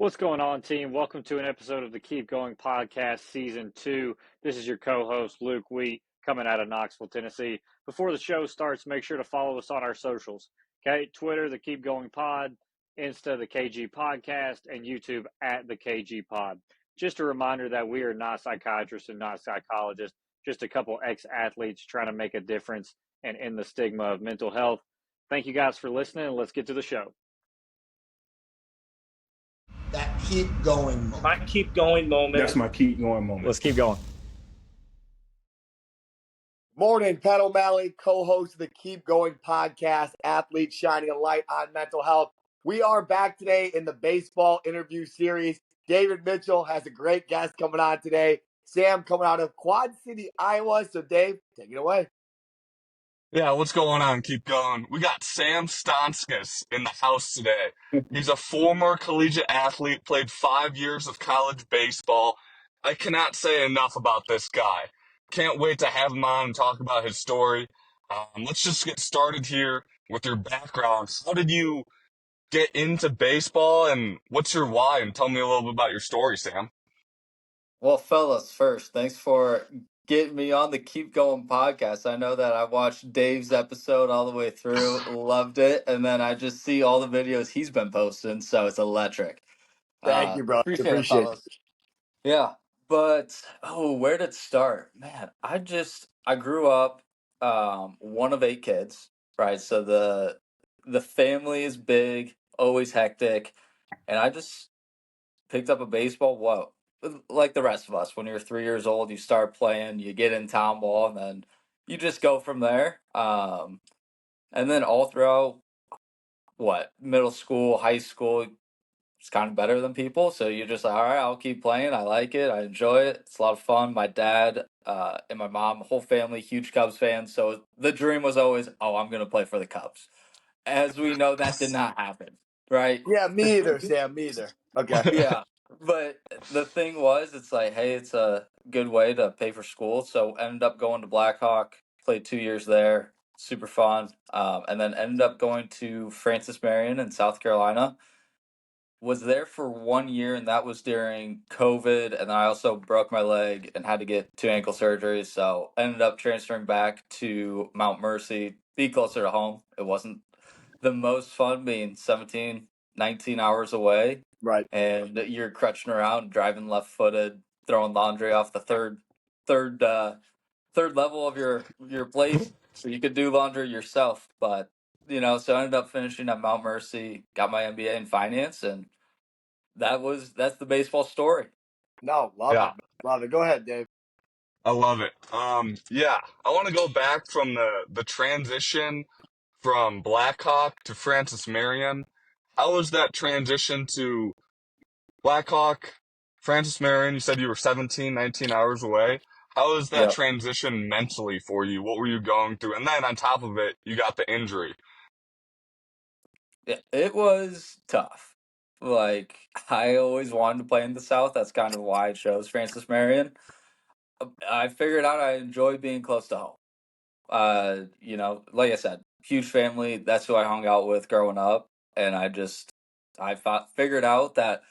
What's going on, team? Welcome to an episode of the Keep Going Podcast, Season 2. This is your co-host, Luke Wheat, coming out of Knoxville, Tennessee. Before the show starts, make sure to follow us on our socials. Okay, Twitter, the Keep Going Pod, Insta, the KG Podcast, and YouTube at the KG Pod. Just a reminder that we are not psychiatrists and not psychologists, just a couple ex-athletes trying to make a difference and end the stigma of mental health. Thank you guys for listening, and let's get to the show. That keep going moment. My keep going moment. That's my keep going moment. Let's keep going. Morning, Pat O'Malley, co-host of the Keep Going Podcast, athlete shining a light on mental health. We are back today in the baseball interview series. David Mitchell has a great guest coming on today. Sam coming out of Quad City, Iowa. So Dave, take it away. Yeah, what's going on? Keep going. We got Sam Stonskas in the house today. He's a former collegiate athlete, played 5 years of college baseball. I cannot say enough about this guy. Can't wait to have him on and talk about his story. Let's just get started here with your background. How did you get into baseball, and what's your why? And tell me a little bit about your story, Sam. Well, fellas, first, thanks for getting me on the Keep Going podcast. I know that I watched Dave's episode all the way through, loved it, and then I just see all the videos he's been posting, so it's electric. Thank you, bro. Appreciate it, fellas. Yeah, but where did it start? Man, I grew up one of 8 kids, right? So the family is big, always hectic, and I just picked up a baseball. Whoa. Like the rest of us, when you're 3 years old, you start playing, you get in town ball, and then you just go from there. And then all throughout middle school, high school, it's kind of better than people. So you're just like, all right, I'll keep playing. I like it. I enjoy it. It's a lot of fun. My dad and my mom, whole family, huge Cubs fans. So the dream was always, I'm going to play for the Cubs. As we know, that did not happen, right? Yeah, me either, Sam. Me either. Okay. Yeah. But the thing was, it's like, hey, it's a good way to pay for school. So ended up going to Blackhawk, played 2 years there, super fun. And then ended up going to Francis Marion in South Carolina. Was there for 1 year, and that was during COVID. And then I also broke my leg and had to get 2 ankle surgeries. So ended up transferring back to Mount Mercy, be closer to home. It wasn't the most fun being 17, 19 hours away. Right. And you're crutching around, driving left-footed, throwing laundry off the third level of your place, so you could do laundry yourself. But so I ended up finishing at Mount Mercy, got my MBA in finance, and that's the baseball story. No, love Yeah. it. Love it. Go ahead, Dave. I love it. Yeah, I want to go back from the transition from Blackhawk to Francis Marion. How was that transition to Blackhawk, Francis Marion? You said you were 17, 19 hours away. How was that Yep. transition mentally for you? What were you going through? And then on top of it, you got the injury. It was tough. Like, I always wanted to play in the South. That's kind of why I chose Francis Marion. I figured out I enjoy being close to home. Like I said, huge family. That's who I hung out with growing up, and figured out that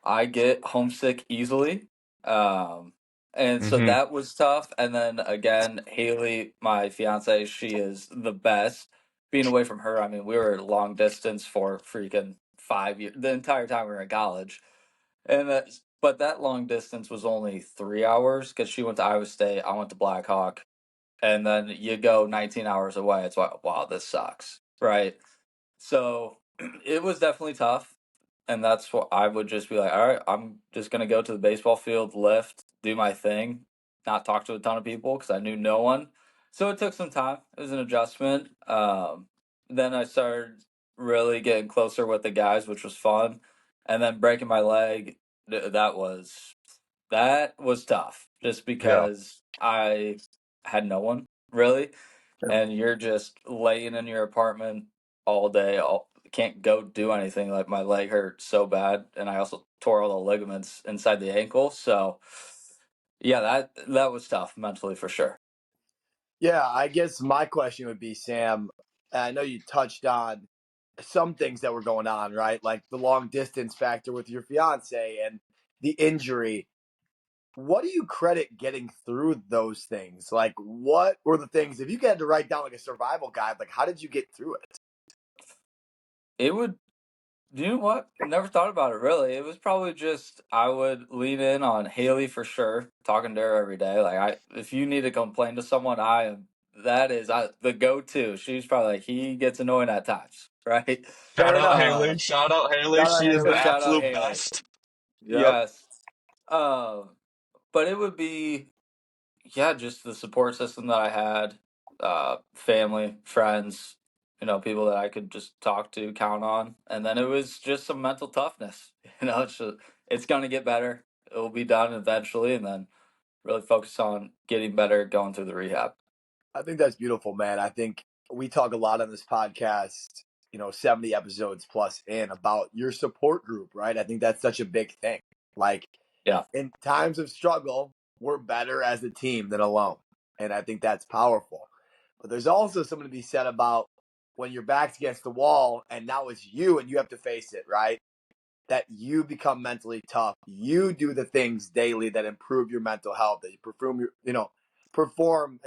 I get homesick easily. And so that was tough. And then again, Haley, my fiance, she is the best. Being away from her, I mean, we were long distance for freaking 5 years, the entire time we were in college. But that long distance was only 3 hours because she went to Iowa State, I went to Blackhawk, and then you go 19 hours away. It's like, wow, this sucks, right? So it was definitely tough. And that's what I would just be like, all right, I'm just going to go to the baseball field, lift, do my thing, not talk to a ton of people because I knew no one. So it took some time. It was an adjustment. Then I started really getting closer with the guys, which was fun. And then breaking my leg, that was tough just because I had no one really. And you're just laying in your apartment all day, can't go do anything. Like, my leg hurt so bad, and I also tore all the ligaments inside the ankle. So yeah, that was tough mentally for sure. Yeah, I guess my question would be, Sam, I know you touched on some things that were going on, right? Like the long distance factor with your fiance and the injury. What do you credit getting through those things? Like, what were the things, if you had to write down like a survival guide, like how did you get through it? It would, you know what? Never thought about it really. It was probably just I would lean in on Haley for sure, talking to her every day. If you need to complain to someone, the go-to. She's probably like, he gets annoying at times, right? Fair enough. Shout out Haley. Shout out She is the Haley. Shout out absolute Haley. best. Yep. Yes. But it would be, yeah, just the support system that I had, family, friends, people that I could just talk to, count on, and then it was just some mental toughness. It's going to get better. It will be done eventually, and then really focus on getting better, going through the rehab. I think that's beautiful, man. I think we talk a lot on this podcast, 70 episodes plus in about your support group, right? I think that's such a big thing. Like, Yeah, in times of struggle, we're better as a team than alone. And I think that's powerful. But there's also something to be said about when your back's against the wall and now it's you and you have to face it, right? That you become mentally tough. You do the things daily that improve your mental health, that you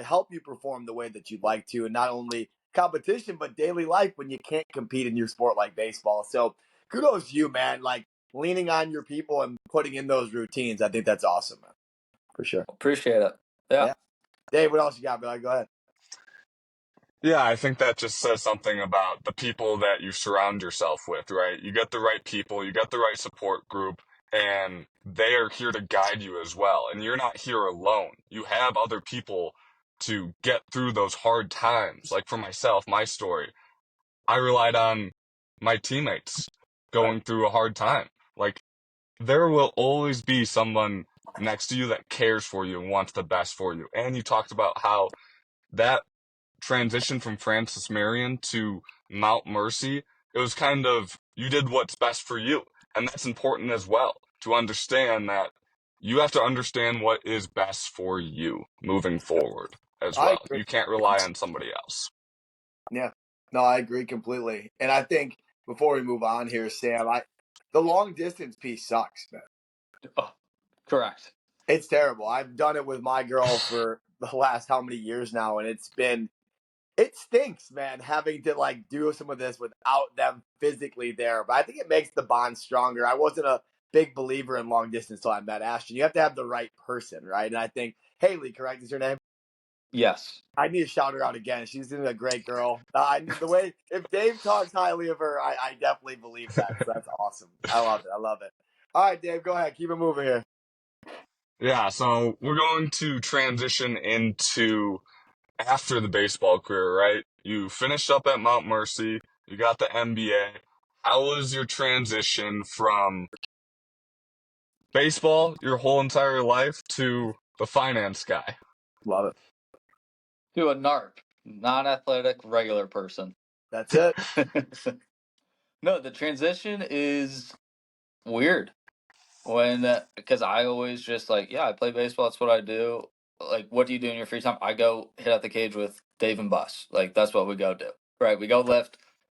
help you perform the way that you'd like to, and not only competition, but daily life when you can't compete in your sport like baseball. So kudos to you, man. Like leaning on your people and putting in those routines. I think that's awesome, man. For sure. appreciate it. Yeah. Yeah. Dave, what else you got, man? Go ahead. Yeah, I think that just says something about the people that you surround yourself with, right? You get the right people, you get the right support group, and they are here to guide you as well. And you're not here alone. You have other people to get through those hard times. Like for myself, my story, I relied on my teammates Right. going through a hard time. Like, there will always be someone next to you that cares for you and wants the best for you. And you talked about how that transition from Francis Marion to Mount Mercy, it was kind of, you did what's best for you. And that's important as well, to understand that you have to understand what is best for you moving forward as I well. agree. You can't rely on somebody else. Yeah. No, I agree completely. And I think before we move on here, Sam, the long distance piece sucks, man. Oh, correct. It's terrible. I've done it with my girl for the last how many years now, and it stinks, man, having to like do some of this without them physically there. But I think it makes the bond stronger. I wasn't a big believer in long distance until I met Ashton. You have to have the right person, right? And I think Haley, correct, is her name? Yes. I need to shout her out again. She's a great girl. The way if Dave talks highly of her, I definitely believe that. So that's awesome. I love it. I love it. All right, Dave, go ahead. Keep it moving here. Yeah, so we're going to transition into after the baseball career, right? You finished up at Mount Mercy, you got the MBA. How was your transition from baseball your whole entire life to the finance guy? Love it. To a NARP, non-athletic, regular person. That's it. No, the transition is weird because I always just like, yeah, I play baseball. That's what I do. Like, what do you do in your free time? I go hit out the cage with Dave and Bus. Like, that's what we go do. Right? We go lift.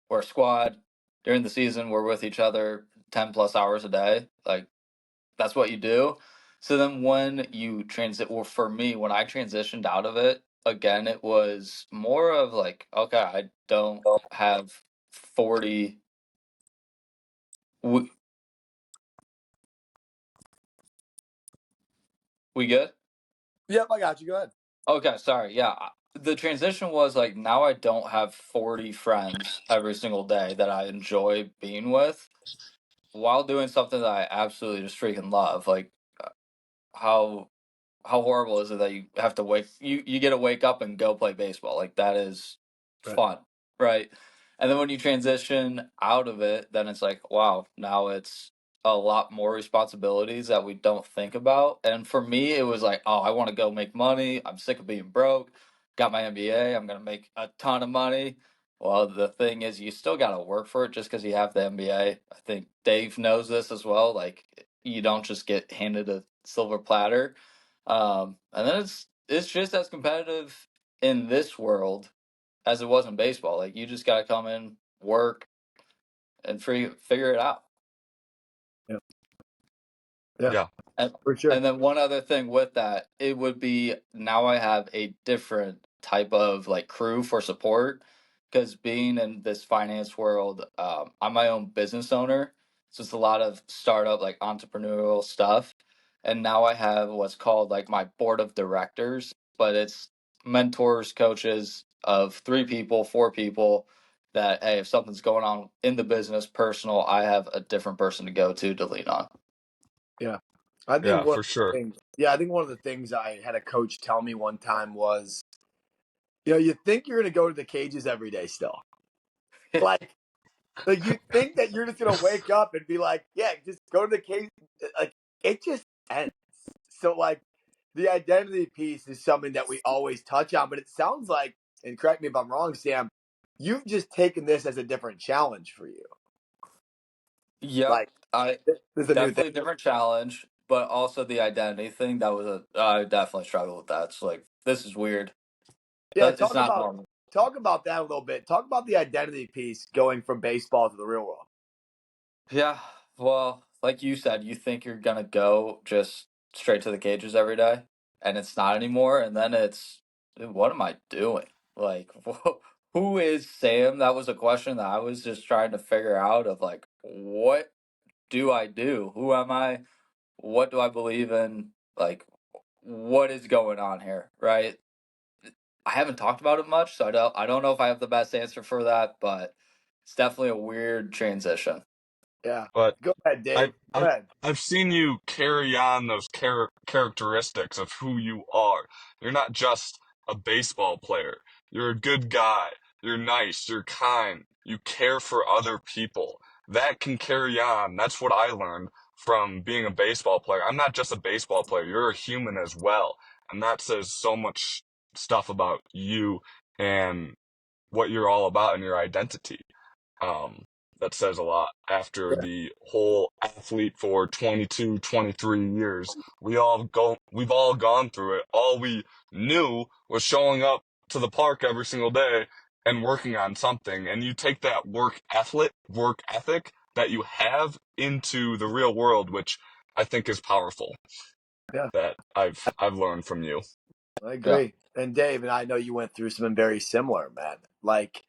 We're a squad. During the season, we're with each other 10 plus hours a day. Like, that's what you do. So then when you for me, when I transitioned out of it, again, it was more of like, okay, I don't have 40. We, we good? Yep, I got you. Go ahead. Okay, sorry. Yeah. The transition was like now I don't have 40 friends every single day that I enjoy being with while doing something that I absolutely just freaking love. Like uh, how how horrible is it that you have to you get to wake up and go play baseball? Like that is Right. fun, right? And then when you transition out of it, then it's like, wow, now it's a lot more responsibilities that we don't think about. And for me, it was like, oh, I want to go make money. I'm sick of being broke. Got my MBA. I'm gonna make a ton of money. Well, the thing is, you still got to work for it just because you have the MBA. I think Dave knows this as well. Like, you don't just get handed a silver platter. And then it's just as competitive in this world as it was in baseball. Like you just gotta come in, work. and figure it out. Yeah. Yeah. And, For sure. and then one other thing with that, it would be now I have a different type of like crew for support because being in this finance world, I'm my own business owner. So it's a lot of startup, like entrepreneurial stuff. And now I have what's called like my board of directors, but it's mentors, coaches of 3 people, 4 people that, hey, if something's going on in the business, personal, I have a different person to go to lean on. Yeah. I think Yeah, one for of the sure. things, yeah, I think one of the things I had a coach tell me one time was, you think you're going to go to the cages every day still. Like, you think that you're just going to wake up and be like, yeah, just go to the cage. Like, it just ends. So, like, the identity piece is something that we always touch on, but it sounds like, and correct me if I'm wrong, Sam, you've just taken this as a different challenge for you. Yep, Like, I this is a new thing. definitely different challenge, but also the identity thing. That was I definitely struggled with that. It's like this is weird. Yeah, That it's not normal. talk about that a little bit. Talk about the identity piece going from baseball to the real world. Yeah, well, like you said, you think you're gonna go just straight to the cages every day, and it's not anymore. And then it's, dude, what am I doing? Like, who is Sam? That was a question that I was just trying to figure out. Of like, what do I do? Who am I? What do I believe in? Like, what is going on here, right? I haven't talked about it much, so I don't know if I have the best answer for that, but it's definitely a weird transition. Yeah. But Go ahead, I, Dave. Go I, ahead. I've seen you carry on those characteristics of who you are. You're not just a baseball player. You're a good guy. You're nice. You're kind. You care for other people. That can carry on. That's what I learned from being a baseball player. I'm not just a baseball player. You're a human as well. And that says so much stuff about you and what you're all about and your identity. Um, that says a lot after Yeah. the whole athlete for 22, 23 years. We've all gone through it. All we knew was showing up to the park every single day and working on something. And you take that work ethic that you have into the real world, which I think is powerful, Yeah. that I've learned from you. I Yeah. agree. And Dave, and I know you went through something very similar, man. Like,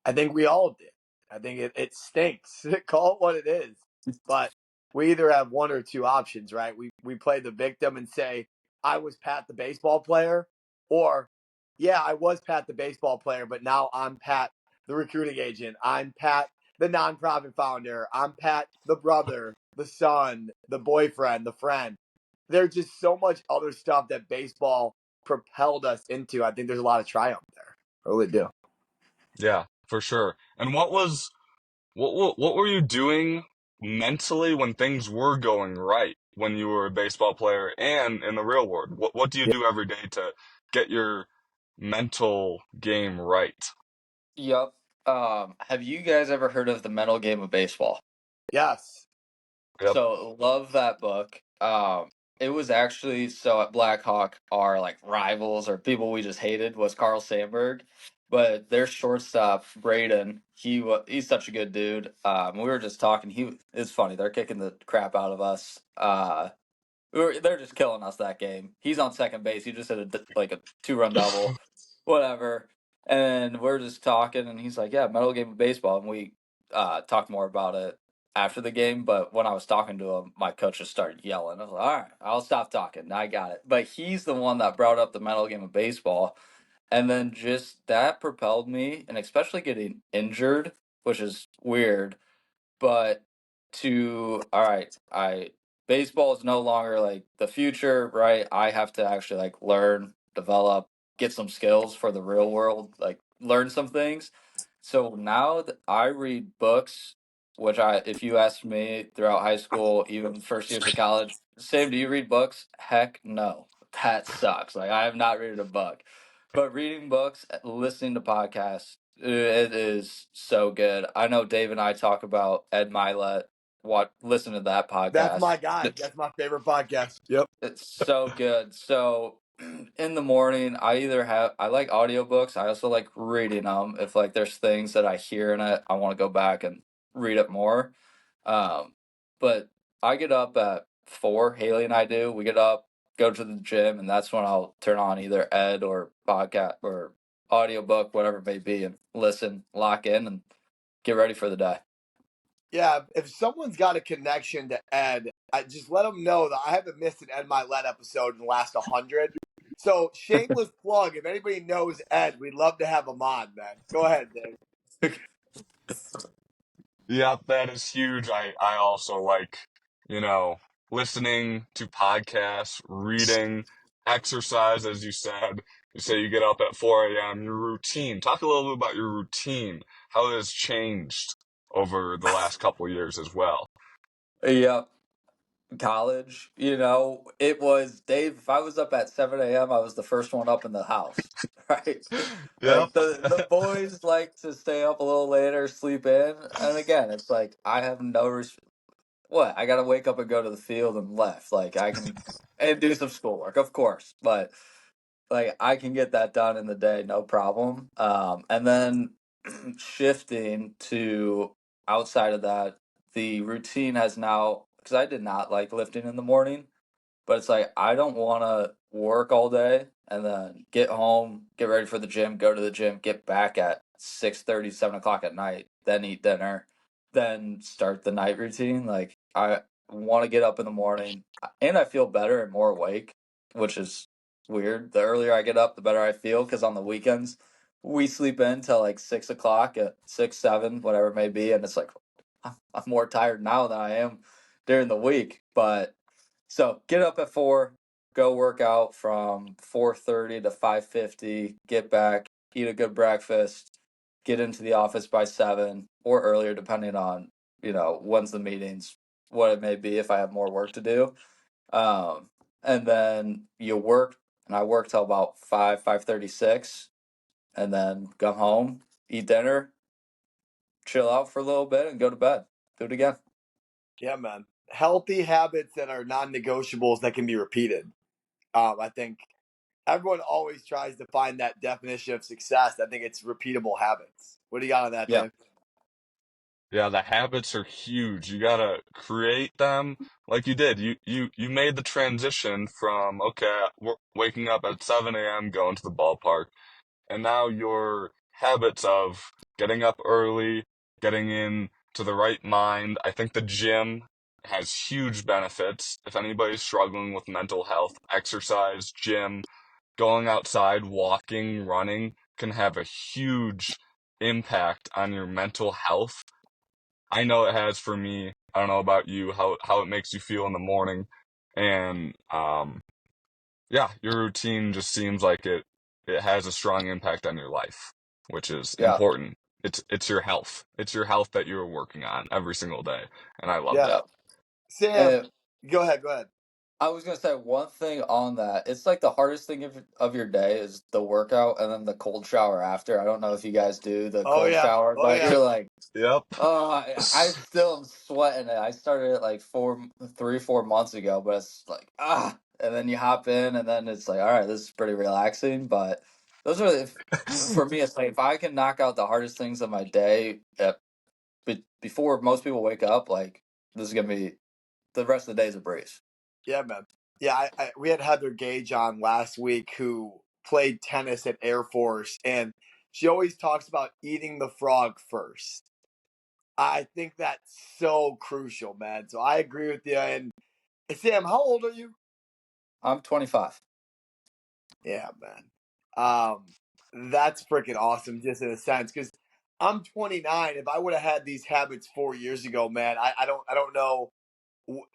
I think we all did. I think it stinks. Call it what it is. But we either have one or two options, right? We play the victim and say, I was Pat the baseball player, or yeah, I was Pat the baseball player, but now I'm Pat the recruiting agent. I'm Pat the nonprofit founder. I'm Pat the brother, the son, the boyfriend, the friend. There's just so much other stuff that baseball propelled us into. I think there's a lot of triumph there. I really do. Yeah, for sure. And what were you doing mentally when things were going right when you were a baseball player and in the real world? What do you do every day to get your mental game right? Yep. Have you guys ever heard of the mental game of baseball? Yes. Yep. So love that book. It was actually so at Blackhawk, our like rivals or people we just hated was Carl Sandburg, but their shortstop Braden, he's such a good dude. We were just talking. It's funny. They're kicking the crap out of us. They're just killing us that game. He's on second base. He just hit like a 2-run double, whatever. And we're just talking, and he's like, "Yeah, mental game of baseball." And we talked more about it after the game. But when I was talking to him, my coach just started yelling. I was like, "All right, I'll stop talking. I got it." But he's the one that brought up the mental game of baseball, and then just that propelled me, and especially getting injured, which is weird, but to all right, I baseball is no longer like the future, right? I have to actually like learn, develop, get some skills for the real world, like learn some things. So now that I read books, which if you asked me throughout high school, even first years of college, Sam, do you read books? Heck no. That sucks. Like I have not read a book. But reading books, listening to podcasts, it is so good. I know Dave and I talk about Ed Milet. Listen to that That's my podcast. guy. That's my favorite podcast. Yep. It's so good. So in the morning, I like audiobooks. I also like reading them. If like there's things that I hear in it, I want to go back and read it more. But I get up at 4. Haley and I do. We get up, go to the gym, and that's when I'll turn on either Ed or podcast or audiobook, whatever it may be, and listen, lock in, and get ready for the day. Yeah, if someone's got a connection to Ed, I just let them know that I haven't missed an Ed Milet episode in the last 100. So shameless plug. If anybody knows Ed, we'd love to have him on, man. Go ahead, Dave. Yeah, that is huge. I also like, you know, listening to podcasts, reading, exercise, as you said. You say you get up at 4 a.m., your routine. Talk a little bit about your routine, how it has changed over the last couple of years as well. Yeah, college, it was Dave. If I was up at 7 a.m., I was the first one up in the house, right? Yep. Like the boys like to stay up a little later, sleep in, and again, it's like I have no what I got to wake up and go to the field and left. Like I can and do some schoolwork, of course, but like I can get that done in the day, no problem. And then shifting to outside of that, the routine has now because I did not like lifting in the morning. But it's like I don't want to work all day and then get home, get ready for the gym, go to the gym, get back at 6:30, 7 o'clock at night, then eat dinner, then start the night routine. Like I want to get up in the morning and I feel better and more awake, which is weird. The earlier I get up, the better I feel because on the weekends we sleep in till like 6 o'clock at 6, 7, whatever it may be, and it's like I'm more tired now than I am during the week, but so get up at 4, go work out from 4:30 to 5:50, get back, eat a good breakfast, get into the office by 7 or earlier, depending on, when's the meetings, what it may be if I have more work to do. And then you work, and I work till about 5:36, and then come home, eat dinner, chill out for a little bit, and go to bed. Do it again. Yeah, man. Healthy habits that are non-negotiables that can be repeated. I think everyone always tries to find that definition of success. I think it's repeatable habits. What do you got on that, Yeah. Dave? Yeah, the habits are huge. You gotta create them like you did. You made the transition from, okay, waking up at 7 a.m., going to the ballpark, and now your habits of getting up early, getting in to the right mind. I think the gym has huge benefits. If anybody's struggling with mental health, exercise, gym, going outside, walking, running can have a huge impact on your mental health. I know it has for me. I don't know about you, how it makes you feel in the morning. And yeah, your routine just seems like it has a strong impact on your life, which is Yeah. important. It's your health. It's your health that you're working on every single day. And I love Yeah. that. Sam, And go ahead. Go ahead. I was gonna say one thing on that. It's like the hardest thing of your day is the workout and then the cold shower after. I don't know if you guys do the Oh cold yeah. shower, Oh but yeah. you're like, Yep. oh, I still am sweating it. I started it like 4 months ago, but it's like and then you hop in, and then it's like, all right, this is pretty relaxing. But those are for me. It's like if I can knock out the hardest things of my day before most people wake up, like this is gonna be the rest of the day is a breeze. Yeah, man. Yeah, we had Heather Gage on last week who played tennis at Air Force, and she always talks about eating the frog first. I think that's so crucial, man. So I agree with you. And Sam, how old are you? I'm 25. Yeah, man. That's freaking awesome, just in a sense, because I'm 29. If I would have had these habits 4 years ago, man, I don't know.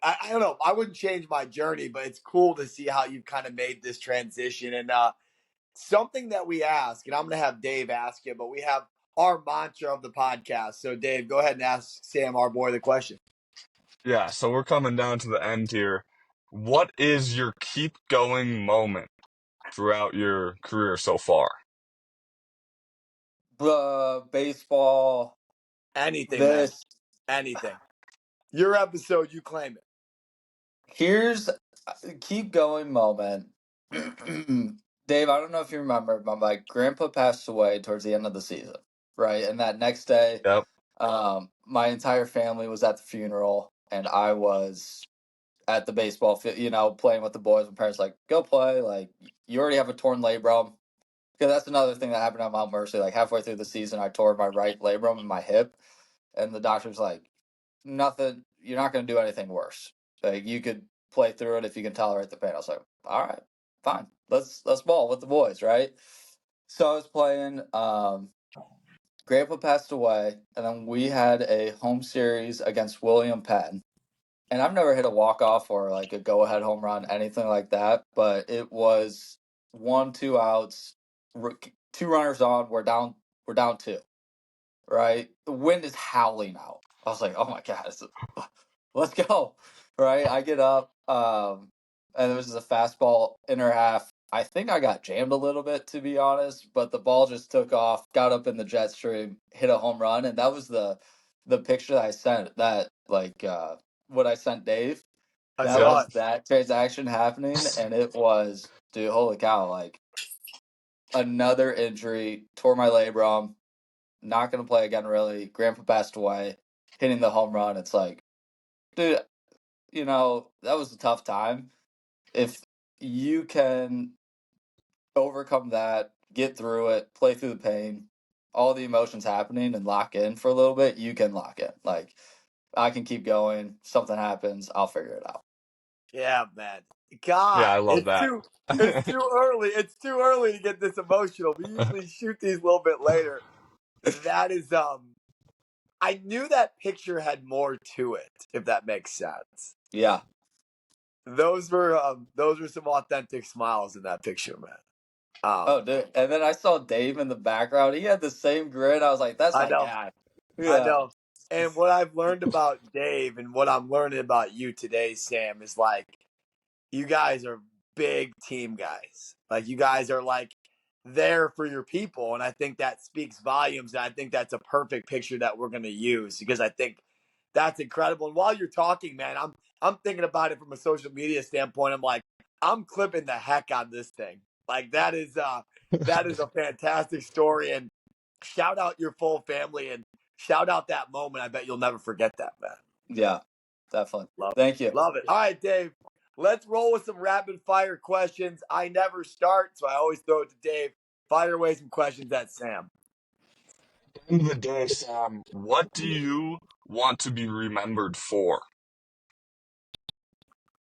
I don't know. I wouldn't change my journey, but it's cool to see how you've kind of made this transition. And something that we ask, and I'm going to have Dave ask you, but we have our mantra of the podcast. So, Dave, go ahead and ask Sam, our boy, the question. Yeah, so we're coming down to the end here. What is your keep going moment throughout your career so far? Baseball. Anything, man. This Anything. Your episode, you claim it. here's keep going moment. Dave, I don't know if you remember, but my grandpa passed away towards the end of the season, right? And that next day, Yep. my entire family was at the funeral, and I was at the baseball field, playing with the boys. My parents like, go play. Like, you already have a torn labrum. Because that's another thing that happened at Mount Mercy. Like, halfway through the season, I tore my right labrum in my hip, and the doctor's like, nothing. You're not going to do anything worse. Like, you could play through it if you can tolerate the pain. I was like, all right, fine. Let's ball with the boys, right? So I was playing. Grandpa passed away, and then we had a home series against William Penn. And I've never hit a walk off or like a go ahead home run, anything like that. But it was 1, 2 outs, two runners on. We're down two. Right, the wind is howling out. I was like, oh my god, let's go. Right, I get up, and there was a fastball inner half. I think I got jammed a little bit, to be honest, but the ball just took off, got up in the jet stream, hit a home run, and that was the picture that I sent. That what I sent Dave. I That saw Yep. was it. that transaction happening, and it was, dude, holy cow! Like, another injury, tore my labrum, not going to play again, really. Grandpa passed away, hitting the home run. It's like, dude, that was a tough time. If you can overcome that, get through it, play through the pain, all the emotions happening, and lock in for a little bit, you can lock in. Like, I can keep going. Something happens, I'll figure it out. Yeah, man. Yeah, God, I love that. it's too early. It's too early to get this emotional. We usually shoot these a little bit later. That is I knew that picture had more to it, if that makes sense. Yeah. Those were some authentic smiles in that picture, man. Oh, dude. And then I saw Dave in the background. He had the same grin. I was like, that's I my know. guy. I Yeah. know. And what I've learned about Dave and what I'm learning about you today, Sam, is like you guys are big team guys. Like you guys are like there for your people. And I think that speaks volumes. And I think that's a perfect picture that we're gonna use because I think that's incredible. And while you're talking, man, I'm thinking about it from a social media standpoint. I'm like, I'm clipping the heck out of this thing. Like that is a fantastic story. And shout out your full family and shout out that moment. I bet you'll never forget that, man. Yeah. Definitely. Love it. Thank you. Love it. All right, Dave. Let's roll with some rapid fire questions. I never start, so I always throw it to Dave. Fire away some questions at Sam. At the end of the day, Sam, what do you want to be remembered for?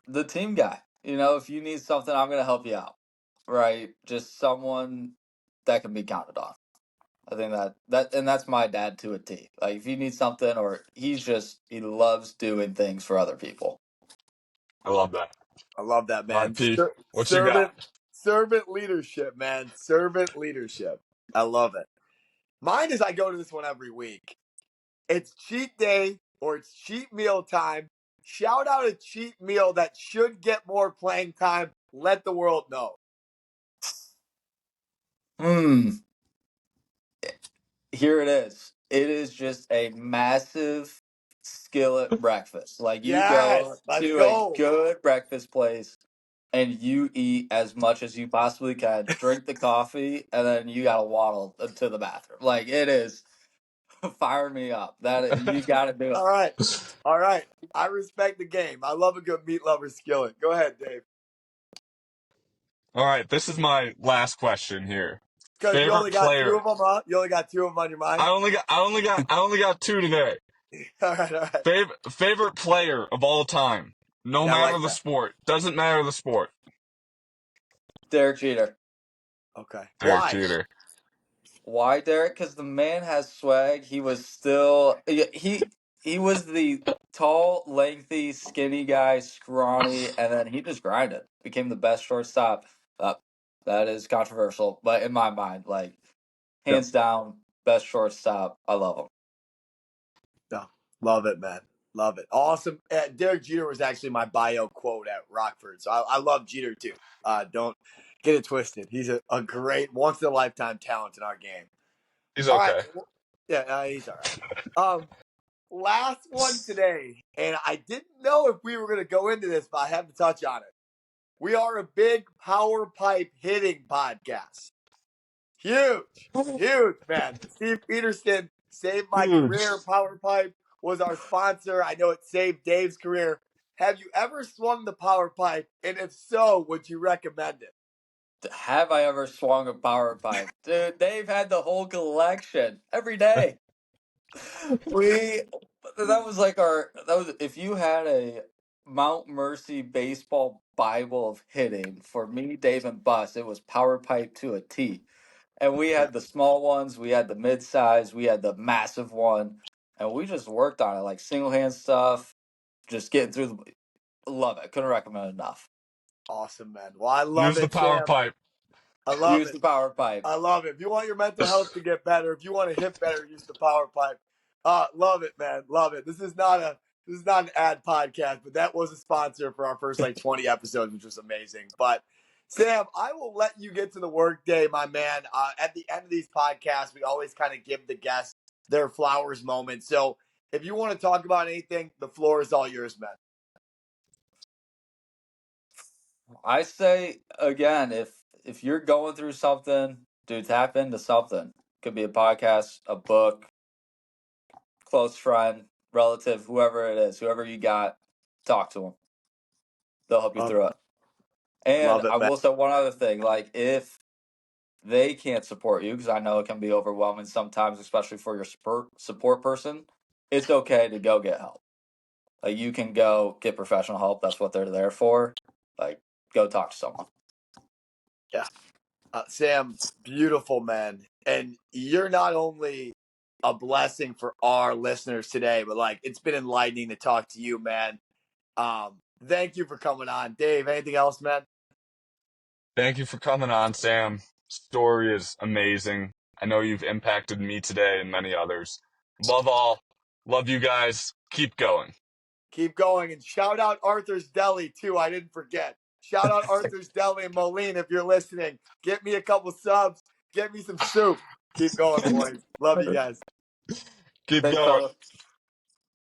The team guy. If you need something, I'm going to help you out. Right? Just someone that can be counted on. I think and that's my dad to a T. Like, if you need something, or he loves doing things for other people. I love that. I love that, All right, man. P, what you got? Servant leadership, man. Servant leadership. I love it. Mine is I go to this one every week. It's cheat day or it's cheat meal time. Shout out a cheat meal that should get more playing time. Let the world know. Here it is. It is just a massive skillet breakfast. Like, you go Yes, let's to a go. good breakfast place and you eat as much as you possibly can, drink the coffee, and then you gotta waddle to the bathroom. Like, it is fire me up. You gotta do it. All right. All right. I respect the game. I love a good meat lover skillet. Go ahead, Dave. All right, this is my last question here. Because you Favorite only got two player? of them, huh? You only got two of them on your mind? I only got two today. All right, all right. Favorite player of all time. No Yeah, I matter like the that. sport. Doesn't matter the sport. Derek Jeter. Okay. Derek Why? Jeter. Why, Derek? Because the man has swag. He was still he was the tall, lengthy, skinny guy, scrawny, and then he just grinded. Became the best shortstop. Uh, that is controversial, but in my mind, like, Yep. hands down, best shortstop. I love him. No, love it, man. Love it. Awesome. Derek Jeter was actually my bio quote at Rockford. So I love Jeter too. Don't get it twisted. He's a great, once in a lifetime talent in our game. He's All right. okay. Yeah, he's all right. Last one today. And I didn't know if we were going to go into this, but I have to touch on it. We are a big power pipe hitting podcast. Huge, huge, man. Steve Peterson saved my career, Huge. power pipe. was our sponsor. I know it saved Dave's career. Have you ever swung the power pipe? And if so, would you recommend it? Have I ever swung a power pipe? Dude, Dave had the whole collection every day. We that was like that was if you had a Mount Mercy baseball Bible of hitting, for me, Dave and Bus, it was power pipe to a T. And we Yeah, had the small ones, we had the mid size, we had the massive one, and we just worked on it like single hand stuff, just getting through the love it. Couldn't recommend enough. awesome, man. Well, I love Use the it, power Sam. pipe. I love Use it. the power pipe. I love it. If you want your mental health to get better, if you want to hit better, use the power pipe. Love it, man. Love it. This is not an ad podcast, but that was a sponsor for our first like 20 episodes, which was amazing. But Sam, I will let you get to the workday, my man. At the end of these podcasts, we always kind of give the guests their flowers moment. So if you want to talk about anything, the floor is all yours, man. I say again, if you're going through something, dude, tap into something. Could be a podcast, a book, close friend, relative, whoever it is, whoever you got, talk to them. They'll help you Love, through it. And love it, I man. will say one other thing, like if they can't support you, because I know it can be overwhelming sometimes, especially for your support person, it's okay to go get help. Like you can go get professional help. That's what they're there for. Like go talk to someone. Yeah. Sam, beautiful, man. And you're not only a blessing for our listeners today, but like it's been enlightening to talk to you, man. Thank you for coming on. Dave, anything else, man? Thank you for coming on, Sam. Story is amazing. I know you've impacted me today and many others. Above all, love you guys. Keep going. Keep going. And shout out Arthur's Deli, too. I didn't forget. Shout out Arthur's Deli and Moline if you're listening. Get me a couple subs. Get me some soup. Keep going, boys. Love you guys. Keep Thanks, going. fella.